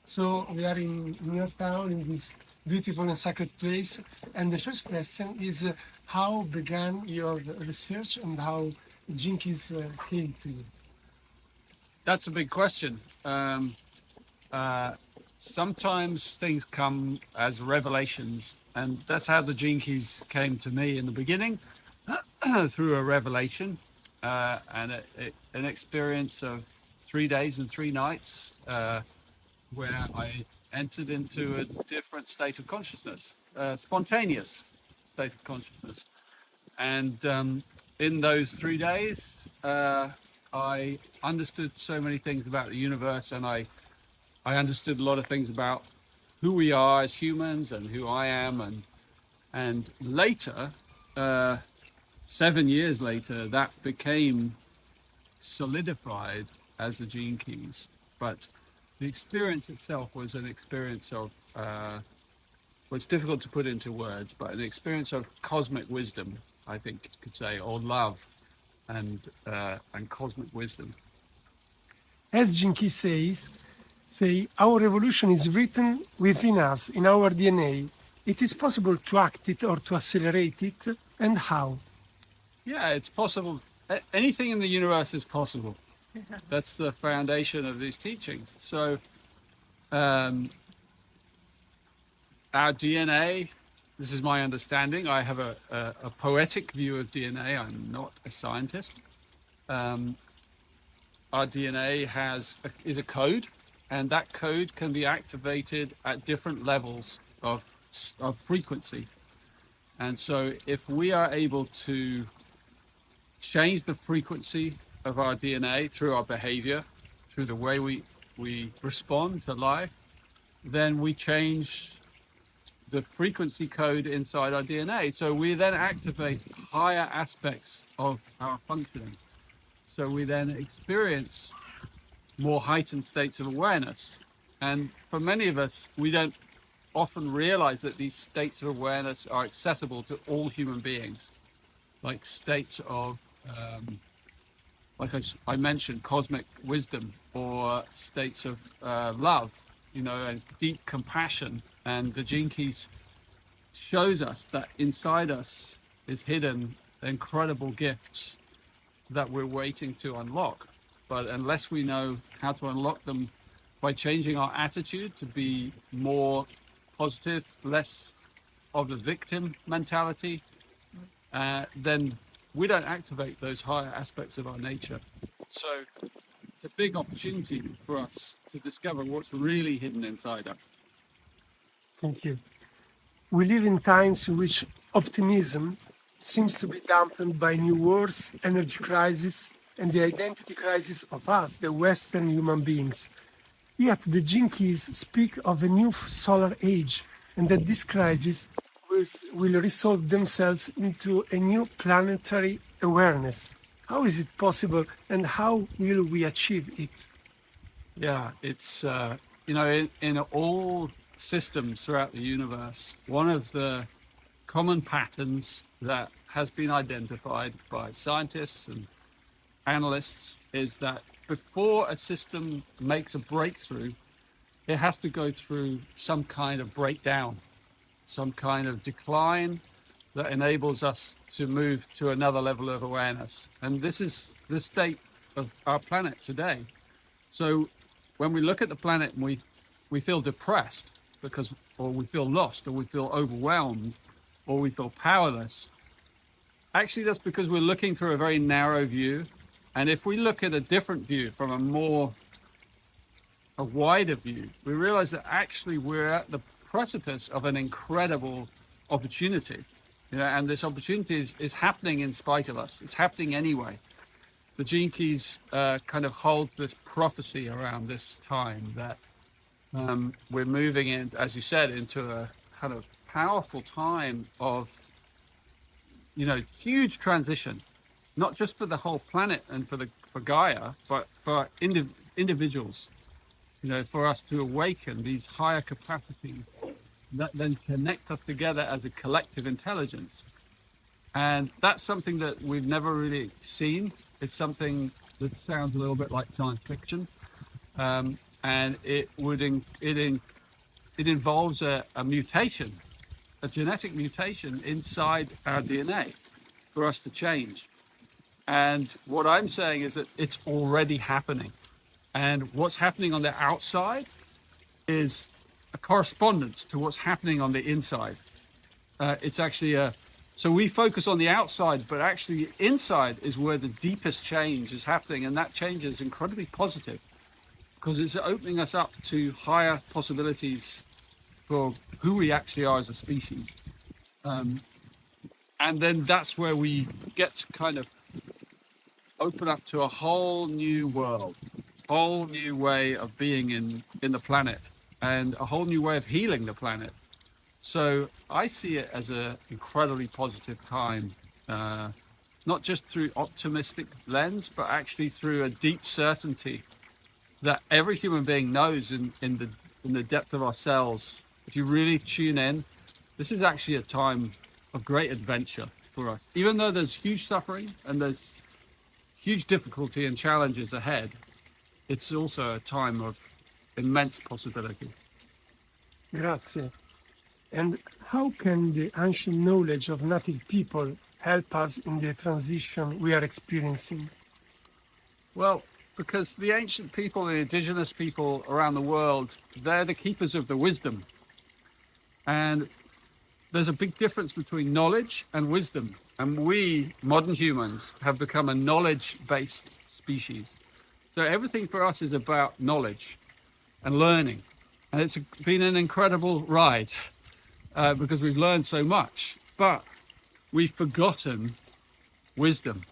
So we are in your town, in this beautiful and sacred place. And the first question is how began your research and how Jinkies came to you? That's a big question. Uh, Sometimes things come as revelations, and that's how the Gene Keys came to me in the beginning through a revelation and an experience of 3 days and 3 nights where I entered into a different state of consciousness, spontaneous state of consciousness. And in those 3 days, I understood so many things about the universe, and I understood a lot of things about who we are as humans and who I am. And later, 7 years later, that became solidified as the Gene Keys. But the experience itself was an experience of was difficult to put into words, but an experience of cosmic wisdom, I think you could say, or love and cosmic wisdom. As Jinki say our evolution is written within us, in our DNA. It is possible to act it or to accelerate it, and how? Yeah, it's possible. Anything in the universe is possible. That's the foundation of these teachings. So our DNA, this is my understanding. I have a poetic view of DNA. I'm not a scientist. Our DNA is a code, and that code can be activated at different levels of frequency. And so if we are able to change the frequency of our DNA through our behavior, through the way we respond to life, then we change the frequency code inside our DNA. So we then activate higher aspects of our functioning. So we then experience more heightened states of awareness. And for many of us, we don't often realize that these states of awareness are accessible to all human beings, like states of, like I mentioned, cosmic wisdom, or states of love, and deep compassion. And the Gene Keys shows us that inside us is hidden incredible gifts that we're waiting to unlock. But unless we know how to unlock them by changing our attitude to be more positive, less of a victim mentality, then we don't activate those higher aspects of our nature. So it's a big opportunity for us to discover what's really hidden inside us. Thank you. We live in times in which optimism seems to be dampened by new wars, energy crisis, and the identity crisis of us, the Western human beings. Yet the Jinkies speak of a new solar age, and that this crisis will resolve themselves into a new planetary awareness. How is it possible, and how will we achieve it? Yeah, it's, in all systems throughout the universe, one of the common patterns that has been identified by scientists and analysts is that before a system makes a breakthrough, it has to go through some kind of breakdown, some kind of decline that enables us to move to another level of awareness. And this is the state of our planet today. So when we look at the planet and we feel depressed or we feel lost, or we feel overwhelmed, or we feel powerless, actually that's because we're looking through a very narrow view. And if we look at a different view, from a wider view, we realize that actually we're at the precipice of an incredible opportunity. And this opportunity is happening in spite of us. It's happening anyway. The Gene Keys kind of holds this prophecy around this time that we're moving in, as you said, into a kind of powerful time of, huge transition, not just for the whole planet and for Gaia, but for individuals, for us to awaken these higher capacities that then connect us together as a collective intelligence. And that's something that we've never really seen. It's something that sounds a little bit like science fiction. And and it involves a mutation, a genetic mutation inside our DNA for us to change. And what I'm saying is that it's already happening. And what's happening on the outside is a correspondence to what's happening on the inside. It's actually so we focus on the outside, but actually inside is where the deepest change is happening. And that change is incredibly positive because it's opening us up to higher possibilities for who we actually are as a species. And then that's where we get to kind of open up to a whole new world, whole new way of being in the planet, and a whole new way of healing the planet. So I see it as an incredibly positive time, not just through optimistic lens, but actually through a deep certainty that every human being knows in the depth of ourselves. If you really tune in, this is actually a time of great adventure for us. Even though there's huge suffering and there's huge difficulty and challenges ahead, it's also a time of immense possibility. Grazie. And how can the ancient knowledge of native people help us in the transition we are experiencing? Well, because the ancient people, the indigenous people around the world, they're the keepers of the wisdom. And there's a big difference between knowledge and wisdom. And we, modern humans, have become a knowledge-based species. So everything for us is about knowledge and learning. And it's been an incredible ride because we've learned so much. But we've forgotten wisdom.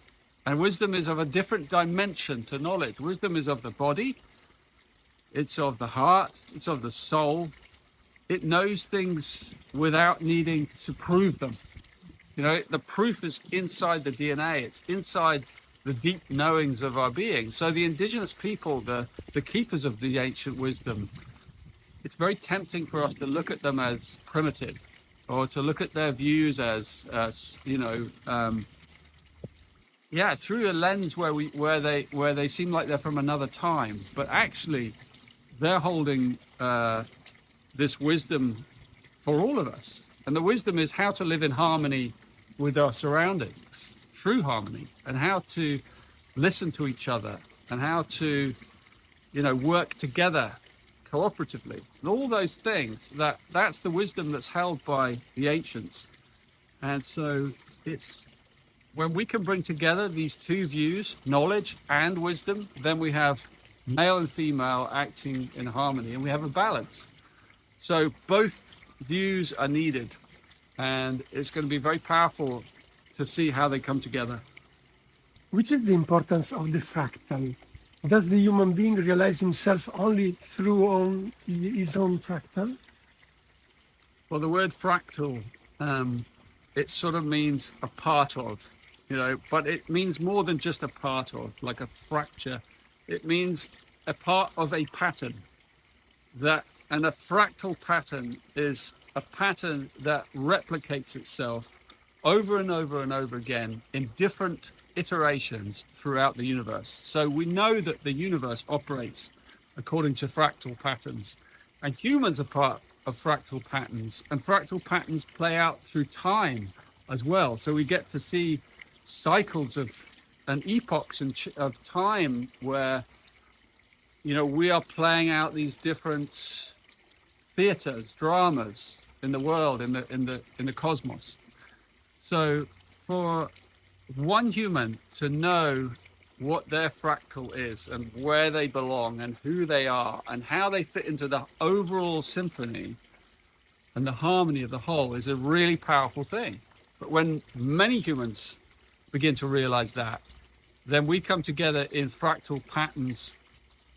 And wisdom is of a different dimension to knowledge. Wisdom is of the body, it's of the heart, it's of the soul. It knows things without needing to prove them. You know, the proof is inside the DNA. It's inside the deep knowings of our being. So the indigenous people, the keepers of the ancient wisdom, it's very tempting for us to look at them as primitive, or to look at their views as through a lens where they seem like they're from another time. But actually, they're holding this wisdom for all of us. And the wisdom is how to live in harmony with our surroundings, true harmony, and how to listen to each other, and how to, work together cooperatively. And all those things, that's the wisdom that's held by the ancients. And so it's when we can bring together these two views, knowledge and wisdom, then we have male and female acting in harmony, and we have a balance. So both views are needed, and it's going to be very powerful to see how they come together. Which is the importance of the fractal? Does the human being realize himself only through his own fractal? Well, the word fractal, it sort of means a part of, but it means more than just a part of, like a fracture. It means a part of a pattern. And a fractal pattern is a pattern that replicates itself over and over and over again in different iterations throughout the universe. So we know that the universe operates according to fractal patterns, and humans are part of fractal patterns, and fractal patterns play out through time as well. So we get to see cycles and epochs of time where we are playing out these different theaters, dramas in the world, in the cosmos. So for one human to know what their fractal is and where they belong and who they are and how they fit into the overall symphony and the harmony of the whole is a really powerful thing. But when many humans begin to realize that, then we come together in fractal patterns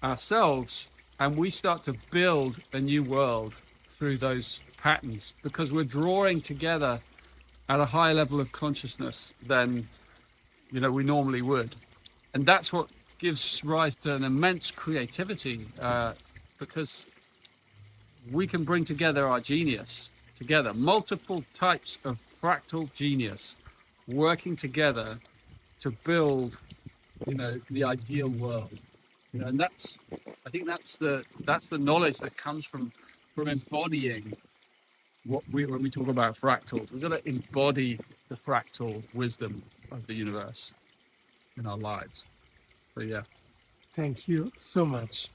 ourselves, and we start to build a new world through those patterns, because we're drawing together at a higher level of consciousness than we normally would. And that's what gives rise to an immense creativity, because we can bring together our genius together, multiple types of fractal genius working together to build the ideal world. You know, and I think that's the knowledge that comes from embodying when we talk about fractals. We've got to embody the fractal wisdom of the universe in our lives. So yeah. Thank you so much.